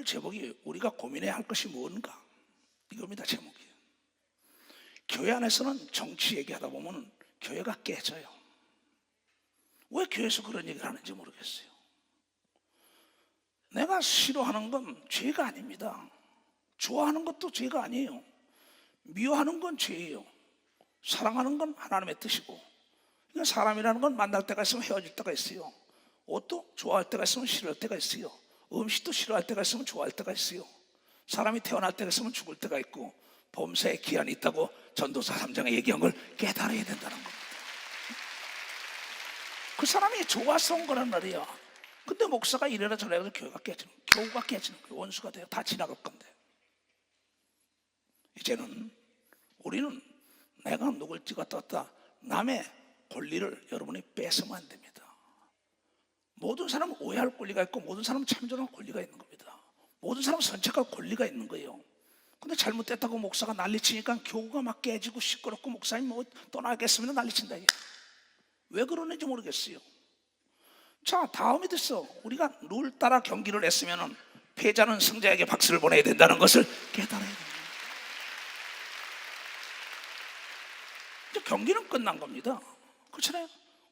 오늘 제목이 우리가 고민해야 할 것이 뭔가, 이겁니다. 제목이. 교회 안에서는 정치 얘기하다 보면 교회가 깨져요. 왜 교회에서 그런 얘기를 하는지 모르겠어요. 내가 싫어하는 건 죄가 아닙니다. 좋아하는 것도 죄가 아니에요. 미워하는 건 죄예요. 사랑하는 건 하나님의 뜻이고, 그러니까 사람이라는 건 만날 때가 있으면 헤어질 때가 있어요. 옷도 좋아할 때가 있으면 싫어할 때가 있어요. 음식도 싫어할 때가 있으면 좋아할 때가 있어요. 사람이 태어날 때가 있으면 죽을 때가 있고, 범사에 기한이 있다고 전도서 3장에 얘기한 걸 깨달아야 된다는 겁니다. 그 사람이 좋아서 온 거란 말이야. 근데 목사가 이래라 저래라 교회가 깨지는, 교우가 깨지는 거예요. 원수가 돼요. 다 지나갈 건데. 이제는 우리는 내가 누굴 찍었다 남의 권리를 여러분이 뺏으면 안 됩니다. 모든 사람은 오해할 권리가 있고, 모든 사람은 참전할 권리가 있는 겁니다. 모든 사람은 선택할 권리가 있는 거예요. 근데 잘못됐다고 목사가 난리치니까 교우가 막 깨지고 시끄럽고, 목사님 뭐 떠나겠습니다 난리친다. 왜 그러는지 모르겠어요. 자, 다음이 됐어. 우리가 룰 따라 경기를 했으면 패자는 승자에게 박수를 보내야 된다는 것을 깨달아야 됩니다. 이제 경기는 끝난 겁니다. 그렇잖아요.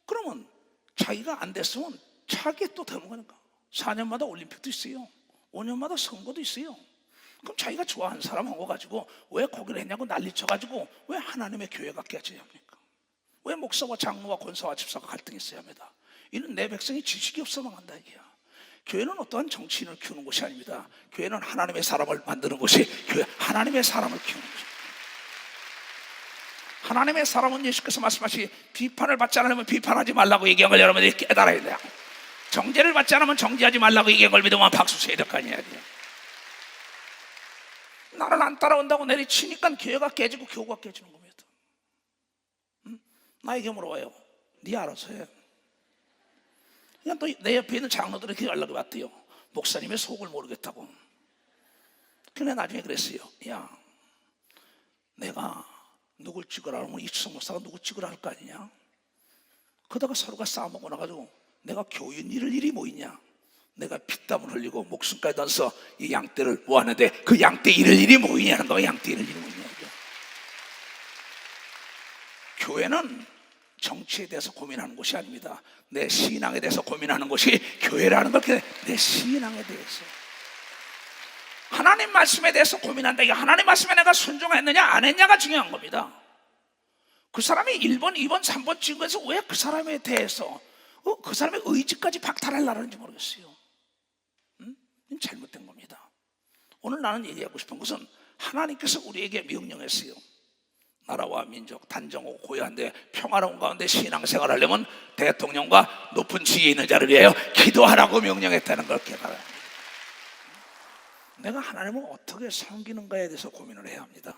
그러면 자기가 안 됐으면 자기 또 되는 거니까. 4년마다 올림픽도 있어요. 5년마다 선거도 있어요. 그럼 자기가 좋아하는 사람하고 가지고 왜 거기를 했냐고 난리쳐가지고 왜 하나님의 교회가 깨져야 합니까? 왜 목사와 장로와 권사와 집사가 갈등이 있어야 합니다? 이는 내 백성이 지식이 없어 망한다 이게야. 교회는 어떠한 정치인을 키우는 곳이 아닙니다. 교회는 하나님의 사람을 만드는 곳이, 교회 하나님의 사람을 키우는 곳입니다. 하나님의 사람은 예수께서 말씀하시 비판을 받지 않으면 비판하지 말라고 얘기한 걸 여러분들이 깨달아야 돼요. 정죄를 받지 않으면 정죄하지 말라고 얘기한 걸 믿으면 박수 쳐야 될 거 아니에요. 나는 안 따라온다고 내리치니까 교회가 깨지고 교우가 깨지는 겁니다. 나에게 물어봐요. 네 알아서 해. 그냥 또 내 옆에 있는 장로들에게 연락이 왔대요. 목사님의 속을 모르겠다고. 그래 나중에 그랬어요. 야, 내가 누굴 찍으라 하면 이추성 목사가 누구 찍으라 할 거 아니냐? 그러다가 서로가 싸움하고 나가지고 내가 교인 잃을 일이 뭐 있냐? 내가 피땀을 흘리고 목숨까지 던서 이 양떼를 모았는데 그 양떼 잃을 일이 뭐 있냐는 거야. 양떼 잃을 일이 뭐 있냐? 교회는 정치에 대해서 고민하는 곳이 아닙니다. 내 신앙에 대해서 고민하는 곳이 교회라는 걸. 내 신앙에 대해서, 하나님 말씀에 대해서 고민한다. 이게 하나님 말씀에 내가 순종했느냐 안 했냐가 중요한 겁니다. 그 사람이 1번, 2번, 3번 찍은 거에서 왜 그 사람에 대해서 그 사람의 의지까지 박탈하려는지 모르겠어요. 잘못된 겁니다. 오늘 나는 얘기하고 싶은 것은 하나님께서 우리에게 명령했어요. 나라와 민족 단정하고 고요한데 평화로운 가운데 신앙생활을 하려면 대통령과 높은 지위에 있는 자를 위하여 기도하라고 명령했다는 걸 깨달아야 합니다. 내가 하나님을 어떻게 섬기는가에 대해서 고민을 해야 합니다.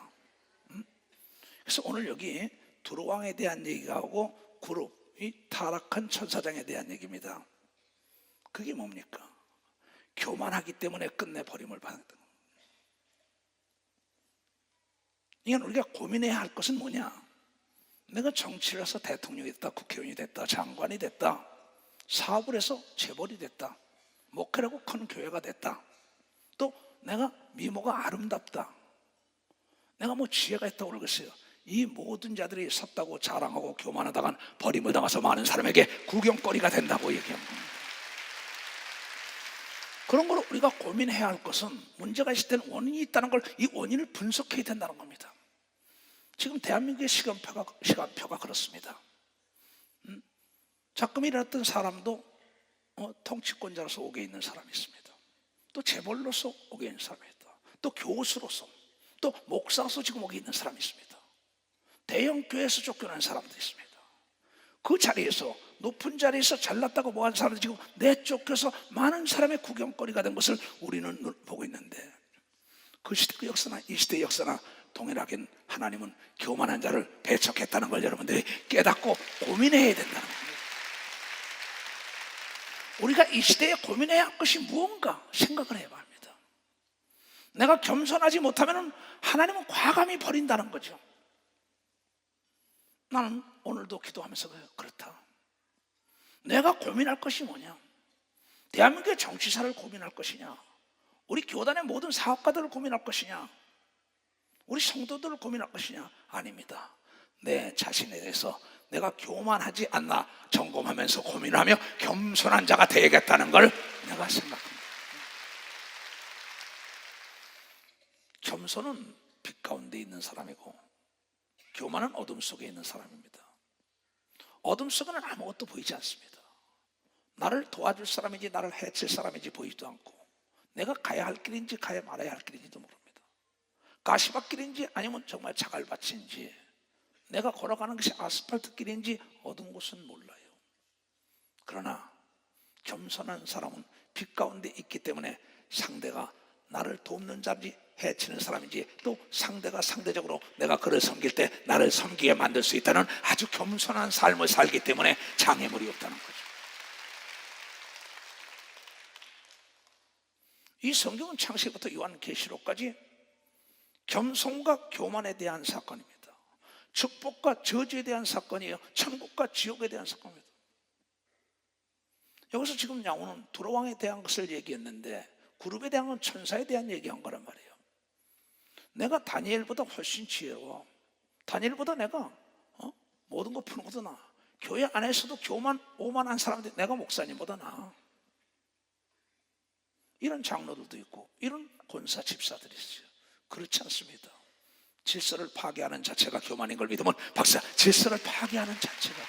그래서 오늘 여기 두루왕에 대한 얘기가 오고 그룹, 이 타락한 천사장에 대한 얘기입니다. 그게 뭡니까? 교만하기 때문에 끝내버림을 받는 겁니다. 이건 우리가 고민해야 할 것은 뭐냐? 내가 정치를 해서 대통령이 됐다, 국회의원이 됐다, 장관이 됐다, 사업을 해서 재벌이 됐다, 목회라고 큰 교회가 됐다, 또 내가 미모가 아름답다, 내가 뭐 지혜가 있다고 그러겠어요. 이 모든 자들이 섰다고 자랑하고 교만하다간 버림을 당해서 많은 사람에게 구경거리가 된다고 얘기합니다. 그런 걸 우리가 고민해야 할 것은 문제가 있을 때는 원인이 있다는 걸, 이 원인을 분석해야 된다는 겁니다. 지금 대한민국의 시간표가 그렇습니다. 작금 일어났던 사람도 통치권자로서 옥에 있는 사람이 있습니다. 또 재벌로서 옥에 있는 사람이 있다. 또 교수로서, 또 목사로서 지금 옥에 있는 사람이 있습니다. 대형 교회에서 쫓겨난 사람도 있습니다. 그 자리에서, 높은 자리에서 잘났다고 뭐한 사람도 지금 내쫓겨서 많은 사람의 구경거리가 된 것을 우리는 보고 있는데, 그 시대 역사나 이 시대의 역사나 동일하게 하나님은 교만한 자를 배척했다는 걸 여러분들이 깨닫고 고민해야 된다는 겁니다. 우리가 이 시대에 고민해야 할 것이 무언가 생각을 해봐야 합니다. 내가 겸손하지 못하면 하나님은 과감히 버린다는 거죠. 나는 오늘도 기도하면서 그렇다. 내가 고민할 것이 뭐냐? 대한민국의 정치사를 고민할 것이냐? 우리 교단의 모든 사업가들을 고민할 것이냐? 우리 성도들을 고민할 것이냐? 아닙니다. 내 자신에 대해서 내가 교만하지 않나 점검하면서 고민하며 겸손한 자가 되겠다는 걸 내가 생각합니다. 겸손은 빛 가운데 있는 사람이고 교만은 어둠 속에 있는 사람입니다. 어둠 속에는 아무것도 보이지 않습니다. 나를 도와줄 사람인지 나를 해칠 사람인지 보이지도 않고, 내가 가야 할 길인지 가야 말아야 할 길인지도 모릅니다. 가시밭길인지 아니면 정말 자갈밭인지, 내가 걸어가는 것이 아스팔트 길인지 어두운 곳은 몰라요. 그러나 겸손한 사람은 빛 가운데 있기 때문에 상대가 나를 돕는 자인지 해치는 사람인지, 또 상대가 상대적으로 내가 그를 섬길 때 나를 섬기게 만들 수 있다는 아주 겸손한 삶을 살기 때문에 장애물이 없다는 거죠. 이 성경은 창세기부터 요한계시록까지 겸손과 교만에 대한 사건입니다. 축복과 저주에 대한 사건이에요. 천국과 지옥에 대한 사건입니다. 여기서 지금 야고는 두로왕에 대한 것을 얘기했는데 그룹에 대한 건 천사에 대한 얘기한 거란 말이에요. 내가 다니엘보다 훨씬 지혜로워. 다니엘보다 내가 모든 거 푸는 것도 나아. 교회 안에서도 오만한 사람들 내가 목사님보다 나아. 이런 장로들도 있고 이런 권사 집사들이 있어요. 그렇지 않습니다. 질서를 파괴하는 자체가 교만인 걸 믿으면 박사, 질서를 파괴하는 자체가,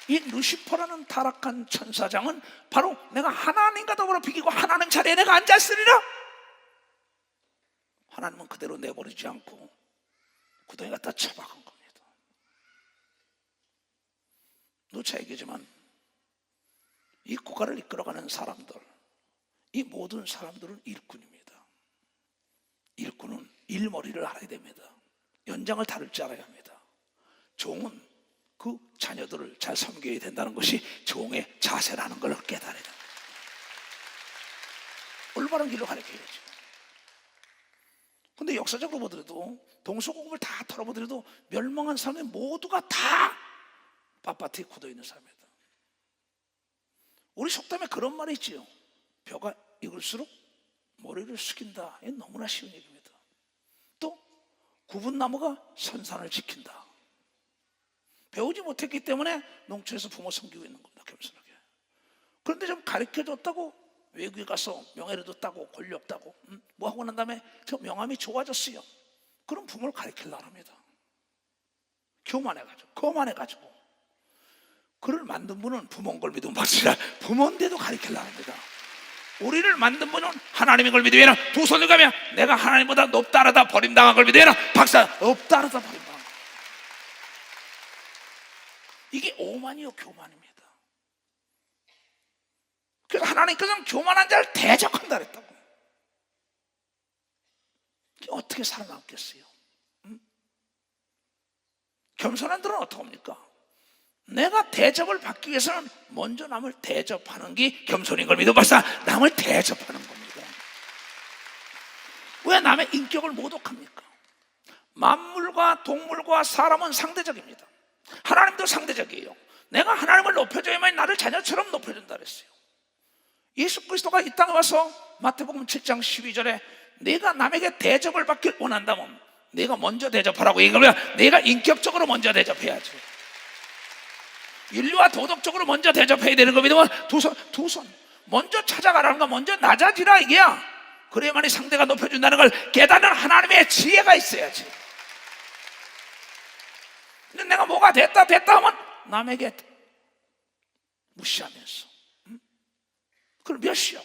이 루시퍼라는 타락한 천사장은 바로 내가 하나님과 더불어 비기고 하나님 자리에 내가 앉았으리라. 하나님은 그대로 내버리지 않고 구덩이 갖다 처박은 겁니다. 누차 얘기지만 이 국가를 이끌어가는 사람들, 이 모든 사람들은 일꾼입니다. 일꾼은 일머리를 알아야 됩니다. 연장을 다룰 줄 알아야 합니다. 종은 그 자녀들을 잘 섬겨야 된다는 것이 종의 자세라는 걸 깨달아야 됩니다. 올바른 길로 가르쳐야죠. 근데 역사적으로 보더라도 동서고금을 다 털어보더라도 멸망한 사람의 모두가 다 빳빳이 굳어있는 사람이다. 우리 속담에 그런 말이 있지요. 벼가 익을수록 모래를 숙인다. 이게 너무나 쉬운 얘기입니다. 또 굽은 나무가 선산을 지킨다. 배우지 못했기 때문에 농촌에서 부모 섬기고 있는 겁니다. 겸손하게. 그런데 좀 가르쳐줬다고 외국에 가서 명예를 따고 권력 따고 뭐 하고 난 다음에 저 명함이 좋아졌어요. 그럼 부모를 가르치려고 합니다. 교만해가지고 그를 만든 분은 부모인 걸 믿으면 박수라, 부모인데도 가르치려고 합니다. 우리를 만든 분은 하나님인 걸 믿으면 두 손을 가며 내가 하나님보다 높다르다 버림당한 걸 믿으면 박사, 없다르다 버림당한 걸. 이게 오만이요 교만입니다. 그래서 하나님께서는 교만한 자를 대적한다 그랬다고. 어떻게 살아남겠어요? 겸손한 들은 어떻게 합니까? 내가 대접을 받기 위해서는 먼저 남을 대접하는 게 겸손인 걸 믿어 봤어. 남을 대접하는 겁니다. 왜 남의 인격을 모독합니까? 만물과 동물과 사람은 상대적입니다. 하나님도 상대적이에요. 내가 하나님을 높여줘야만 나를 자녀처럼 높여준다 그랬어요. 예수 그리스도가 이 땅에 와서 마태복음 7장 12절에 내가 남에게 대접을 받길 원한다면 내가 먼저 대접하라고 얘기하면 내가 인격적으로 먼저 대접해야죠. 인류와 도덕적으로 먼저 대접해야 되는 거 믿으면 두 손 먼저 찾아가라는 거, 먼저 낮아지라 이게야. 그래야만이 상대가 높여준다는 걸 깨닫는 하나님의 지혜가 있어야지. 근데 내가 뭐가 됐다 하면 남에게 무시하면서 그걸 몇 시요?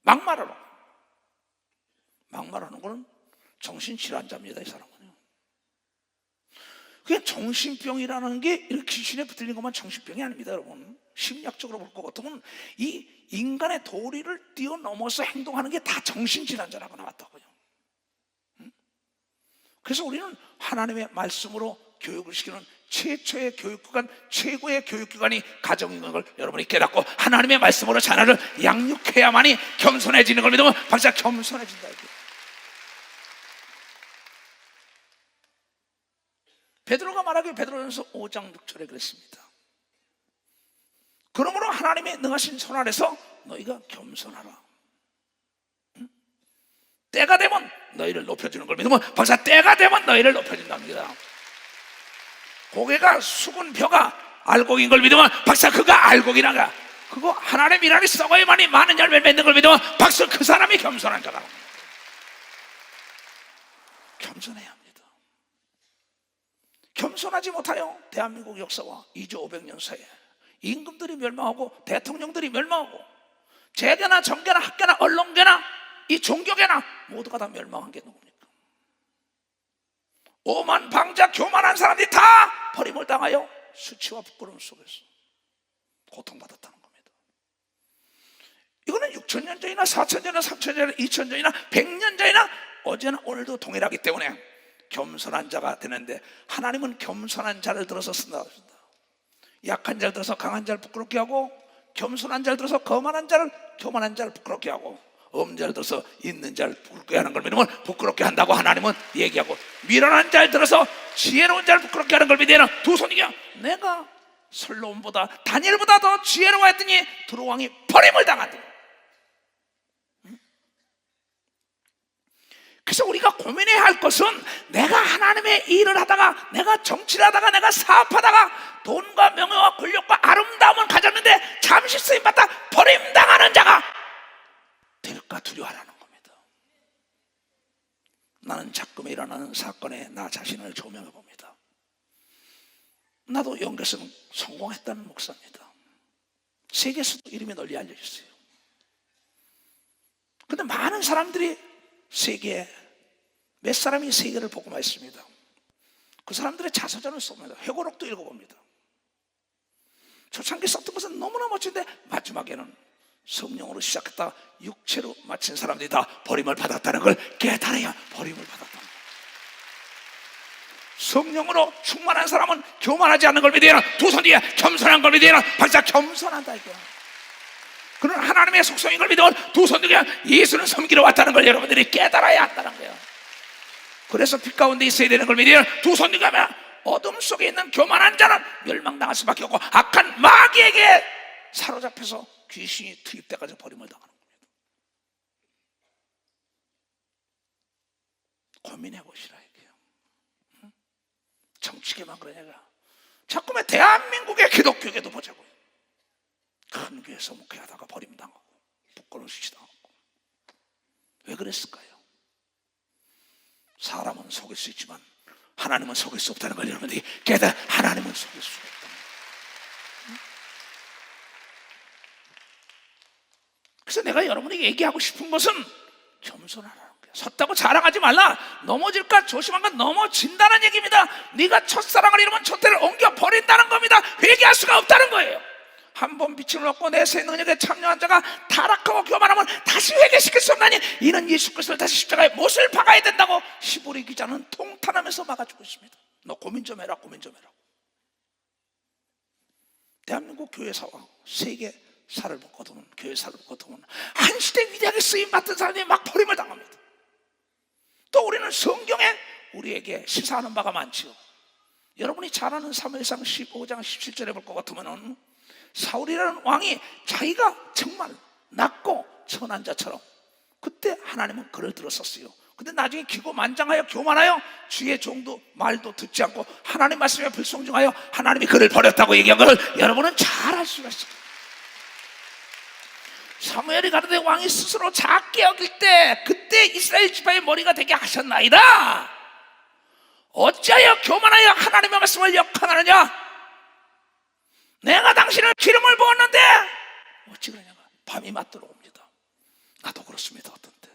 막말하는 거는 정신질환자입니다. 이 사람은요. 그게 정신병이라는 게 이렇게 귀신에 붙들린 것만 정신병이 아닙니다. 여러분, 심리학적으로 볼 것 같으면 이 인간의 도리를 뛰어넘어서 행동하는 게 다 정신질환자라고 나왔다고요. 그래서 우리는 하나님의 말씀으로 교육을 시키는 최초의 교육기관, 최고의 교육기관이 가정인 걸 여러분이 깨닫고 하나님의 말씀으로 자녀를 양육해야만이 겸손해지는 걸 믿으면 박사 겸손해진다. 베드로가 말하기를 베드로전서 5장 6절에 그랬습니다. 그러므로 하나님의 능하신 손 아래서 너희가 겸손하라. 때가 되면 너희를 높여주는 걸 믿으면 박사, 때가 되면 너희를 높여준답니다. 고개가 숙은 벼가 알곡인 걸 믿으면 박사, 그가 알곡이라가 그거 하나님의 일 안에 썩어야만이 많은 열매를 맺는 걸 믿으면 박사, 그 사람이 겸손한 자라고. 겸손해야 합니다. 겸손하지 못하여 대한민국 역사와 2조 500년 사이에 임금들이 멸망하고 대통령들이 멸망하고 재계나 정계나 학계나 언론계나 이 종교계나 모두가 다 멸망한 게 누굽니까? 오만 방자 교만한 사람들이 다 버림을 당하여 수치와 부끄러움 속에서 고통받았다는 겁니다. 이거는 6,000년 전이나 4,000년 전이나 3,000년 전이나 2,000년 전이나 100년 전이나 어제나 오늘도 동일하기 때문에 겸손한 자가 되는데, 하나님은 겸손한 자를 들어서 쓴다. 약한 자를 들어서 강한 자를 부끄럽게 하고, 겸손한 자를 들어서 거만한 자를, 교만한 자를 부끄럽게 하고, 없는 자를 들어서 있는 자를 부끄럽게 하는 걸 믿으면 부끄럽게 한다고 하나님은 얘기하고, 미련한 자를 들어서 지혜로운 자를 부끄럽게 하는 걸 믿으면 두 손이야. 내가 솔로몬보다 다니엘보다 더 지혜로워했더니 두루왕이 버림을 당한다. 그래서 우리가 고민해야 할 것은, 내가 하나님의 일을 하다가, 내가 정치를 하다가, 내가 사업하다가 돈과 명예와 권력과 아름다움을 가졌는데 잠시 쓰임받다 버림당하는 자가 될까 두려워하라는 겁니다. 나는 작금에 일어나는 사건에 나 자신을 조명해 봅니다. 나도 연결성 성공했다는 목사입니다. 세계에서도 이름이 널리 알려졌어요. 근데 많은 사람들이 세계에 몇 사람이 세계를 복음화했습니다. 그 사람들의 자서전을 씁니다. 회고록도 읽어봅니다. 초창기 썼던 것은 너무나 멋진데 마지막에는 성령으로 시작했다 육체로 마친 사람들이 다 버림을 받았다는 걸 깨달아야 버림을 받았다는 거예요. 성령으로 충만한 사람은 교만하지 않는 걸 믿어야 하나, 두 손 뒤에 겸손한 걸 믿어야 하나, 박자 겸손한다 이거야. 그는 하나님의 속성인 걸 믿으면 두 손 뒤에 예수는 섬기러 왔다는 걸 여러분들이 깨달아야 한다는 거예요. 그래서 빛 가운데 있어야 되는 걸 믿으면 두 손 뒤에 가면 어둠 속에 있는 교만한 자는 멸망당할 수밖에 없고, 악한 마귀에게 사로잡혀서 귀신이 투입돼가지고 버림을 당하는 겁니다. 고민해 보시라 이게요. 정치계만 그러냐가, 자꾸만 대한민국의 기독교계도 보자고요. 큰 교회에서 목회하다가 버림당하고 부끄러운 수치당하고. 왜 그랬을까요? 사람은 속일 수 있지만 하나님은 속일 수 없다는 걸 여러분들이 깨달아. 하나님은 속일 수 없다. 그래서 내가 여러분에게 얘기하고 싶은 것은 겸손하라는 거야. 섰다고 자랑하지 말라. 넘어질까 조심한 건 넘어진다는 얘기입니다. 네가 첫사랑을 잃으면 첫대를 옮겨 버린다는 겁니다. 회개할 수가 없다는 거예요. 한 번 빛을 얻고 내 새 능력에 참여한 자가 타락하고 교만하면 다시 회개시킬 수 없나니, 이는 예수 그리스도를 다시 십자가에 못을 박아야 된다고 히브리 기자는 통탄하면서 막아주고 있습니다. 너 고민 좀 해라, 고민 좀 해라. 대한민국 교회사와 세계사를 거두면, 교회사를 거두면 한 시대 위대하게 쓰임받던 사람들이 막 버림을 당합니다. 또 우리는 성경에 우리에게 시사하는 바가 많지요. 여러분이 잘 아는 사무엘상 15장 17절에 볼 것 같으면, 사울이라는 왕이 자기가 정말 낮고 천한 자처럼, 그때 하나님은 그를 들었었어요. 근데 나중에 기고만장하여 교만하여 주의 종도 말도 듣지 않고 하나님 말씀에 불순종하여 하나님이 그를 버렸다고 얘기한 것을 여러분은 잘 알 수가 있어요. 사무엘이 가로되 왕이 스스로 작게 여길 때 그때 이스라엘 지파의 머리가 되게 하셨나이다. 어찌하여 교만하여 하나님의 말씀을 역행하느냐? 내가 당신을 기름을 부었는데 어찌 그러냐가 밤이 맞도록 옵니다. 나도 그렇습니다. 어떤 때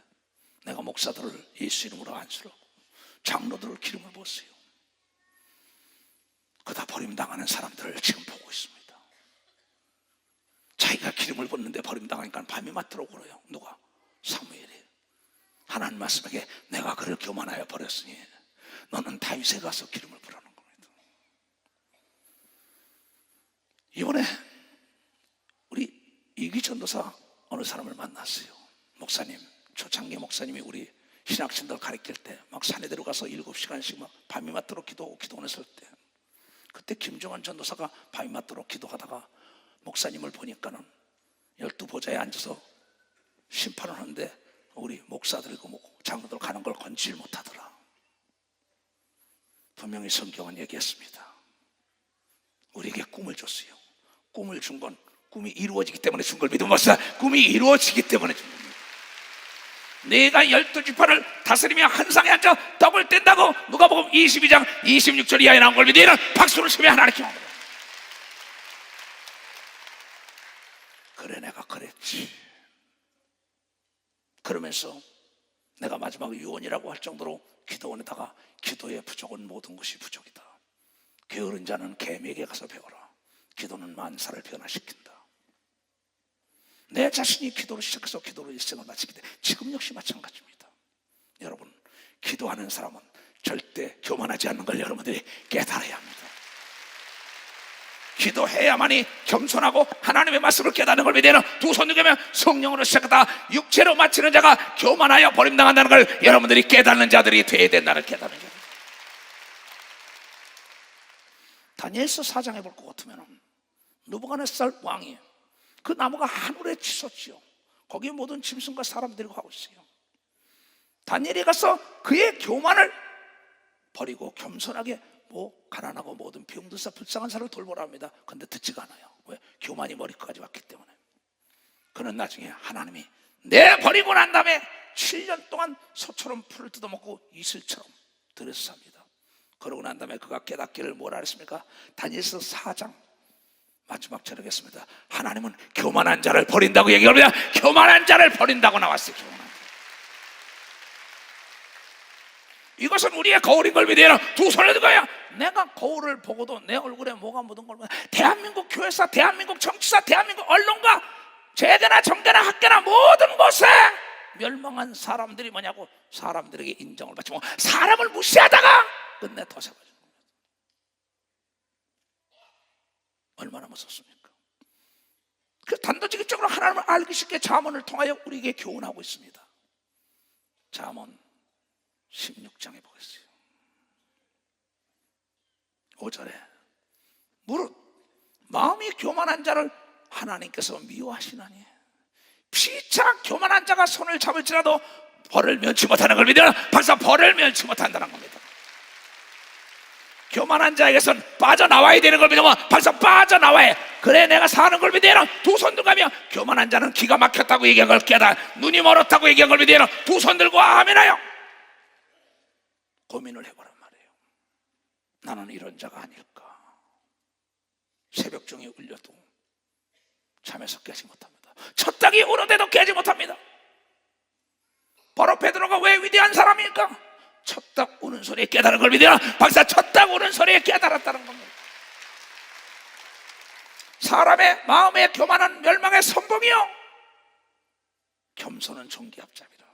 내가 목사들을 예수 이름으로 안수하고 장로들을 기름을 부었어요. 그다 버림당하는 사람들을 지금 보고 있습니다. 자기가 기름을 붓는데 버림당하니까 밤이 맞도록 울어요. 누가? 사무엘이. 하나님 말씀에게 내가 그를 교만하여 버렸으니 너는 다윗에 가서 기름을 부라는 겁니다. 이번에 우리 이기 전도사 어느 사람을 만났어요. 목사님, 초창기 목사님이 우리 신학생들 가르칠 때 막 산에 들어가서 7시간씩 막 밤이 맞도록 기도하고 기도했을 때, 그때 김종환 전도사가 밤이 맞도록 기도하다가 목사님을 보니까는 12보좌에 앉아서 심판을 하는데 우리 목사들이고 장로들 가는 걸 건질 못하더라. 분명히 성경은 얘기했습니다. 우리에게 꿈을 줬어요. 꿈을 준 건 꿈이 이루어지기 때문에 준 걸 믿으면 꿈이 이루어지기 때문에 준 겁니다. 내가 12지파를 다스리며 한 상에 앉아 떡을 뗀다고 누가복음 22장 26절 이하에 나온 걸 믿으면 박수를 치며 하나님께 기도합니다. 그래, 내가 그랬지. 그러면서 내가 마지막 유언이라고 할 정도로 기도원에다가 기도의 부족은 모든 것이 부족이다. 게으른 자는 개미에게 가서 배워라. 기도는 만사를 변화시킨다. 내 자신이 기도를 시작해서 기도로 일생을 마치기 때문에 지금 역시 마찬가지입니다. 여러분, 기도하는 사람은 절대 교만하지 않는 걸 여러분들이 깨달아야 합니다. 기도해야만이 겸손하고 하나님의 말씀을 깨닫는 걸 믿으면 두 손 들면 성령으로 시작하다 육체로 마치는 자가 교만하여 버림당한다는 걸 여러분들이 깨닫는 자들이 되어야 된다는 깨닫는 자들. 다니엘서 4장에 볼 것 같으면 느부갓네살 왕이 그 나무가 하늘에 치솟지요. 거기에 모든 짐승과 사람들이 하고 있어요. 다니엘이 가서 그의 교만을 버리고 겸손하게 가난하고 모든 병들사 불쌍한 사람을 돌보라 합니다. 그런데 듣지가 않아요. 왜? 교만이 머리까지 왔기 때문에. 그는 나중에 하나님이 내 버리고 난 다음에 7년 동안 소처럼 풀을 뜯어먹고 이슬처럼 들여서 삽니다. 그러고 난 다음에 그가 깨닫기를 뭐라 했습니까? 다니엘서 4장 마지막 절하겠습니다. 하나님은 교만한 자를 버린다고 얘기합니다. 교만한 자를 버린다고 나왔어요. 교만한 자. 이것은 우리의 거울인 걸 믿어야 두 손을 들고요. 내가 거울을 보고도 내 얼굴에 뭐가 묻은 걸 보면 대한민국 교회사, 대한민국 정치사, 대한민국 언론가, 재계나 정계나 학계나 모든 곳에 멸망한 사람들이 뭐냐고 사람들에게 인정을 받지 못 사람을 무시하다가 끝내 터져버리는 겁니다. 얼마나 무섭습니까? 그 단도직입적으로 하나님을 알기 쉽게 잠언을 통하여 우리에게 교훈하고 있습니다. 잠언 16장에 보겠어요. 5절에 무릇 마음이 교만한 자를 하나님께서 미워하시나니 피차 교만한 자가 손을 잡을지라도 벌을 면치 못하는 걸 믿으라. 벌써 벌을 면치 못한다는 겁니다. 교만한 자에게선 빠져나와야 되는 걸 믿으면 벌써 빠져나와야 해. 그래 내가 사는 걸 믿으라. 두 손 들고 가며 교만한 자는 기가 막혔다고 얘기한 걸 깨달아 눈이 멀었다고 얘기한 걸 믿으라. 두 손 들고 아멘하여 고민을 해보란 말이에요. 나는 이런 자가 아닐까. 새벽 중에 울려도 잠에서 깨지 못합니다. 첫 닭이 울어대도 깨지 못합니다. 바로 베드로가 왜 위대한 사람일까? 첫 닭 우는 소리에 깨달은 걸 믿으라. 박사 첫 닭 우는 소리에 깨달았다는 겁니다. 사람의 마음에 교만은 멸망의 선봉이요 겸손은 존귀합자입니다.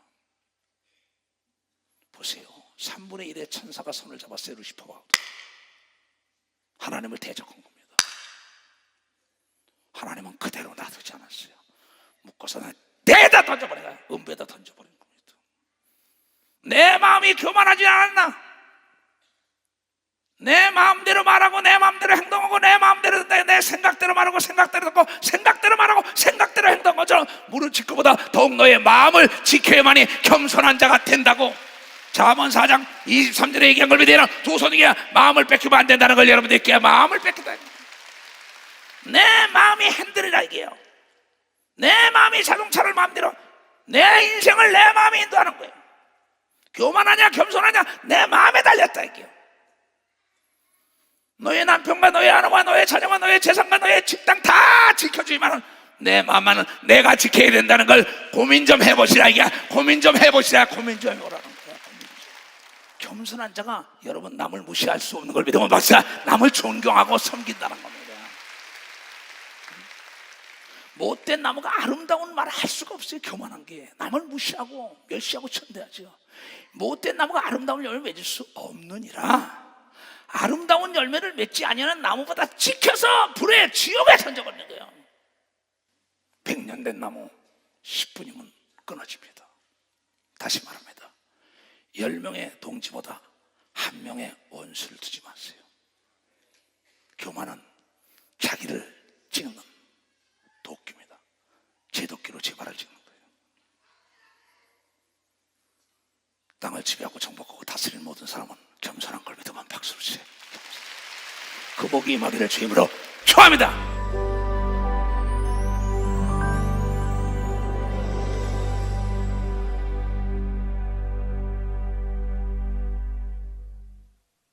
보세요. 3분의 1의 천사가 손을 잡았어요. 루시퍼가 하나님을 대적한 겁니다. 하나님은 그대로 놔두지 않았어요. 묶어서 대다 던져버려요. 음배에다 던져버린 겁니다. 내 마음이 교만하지 않았나? 내 마음대로 말하고 내 마음대로 행동하고 내 마음대로 내 생각대로 말하고 생각대로 듣고 생각대로 말하고 생각대로 행동한 것처럼 무릎 짓고보다 더욱 너의 마음을 지켜야만이 겸손한 자가 된다고 잠언 4장 23절에 얘기한 걸 믿으라. 두 손이게 마음을 뺏기면 안 된다는 걸 여러분들이 깨 마음을 뺏기다. 내 마음이 핸들이라 이게요. 내 마음이 자동차를 마음대로 내 인생을 내 마음이 인도하는 거예요. 교만하냐 겸손하냐 내 마음에 달렸다 이게요. 너의 남편과 너의 아내와 너의 자녀와 너의 재산과 너의 직장 다 지켜주지만은 내 마음만은 내가 지켜야 된다는 걸 고민 좀 해보시라 이게. 고민 좀 해보시라. 고민 좀 해보라는 거야. 겸손한 자가 여러분 남을 무시할 수 없는 걸 믿으면 박사 남을 존경하고 섬긴다는 겁니다. 못된 나무가 아름다운 말을 할 수가 없어요. 교만한 게 남을 무시하고 멸시하고 천대하죠. 못된 나무가 아름다운 열매를 맺을 수 없느니라. 아름다운 열매를 맺지 아니하는 나무보다 지켜서 불에 지옥에 던져버리는 거예요. 100년 된 나무 10분이면 끊어집니다. 다시 말합니다. 10명의 동지보다 1명의 원수를 두지 마세요. 교만은 자기를 찍는 도끼입니다. 땅을 지배하고 정복하고 다스리는 모든 사람은 겸손한 걸 믿으면 박수를 치세요. 그 복이 임하기를 주임으로 축원합니다.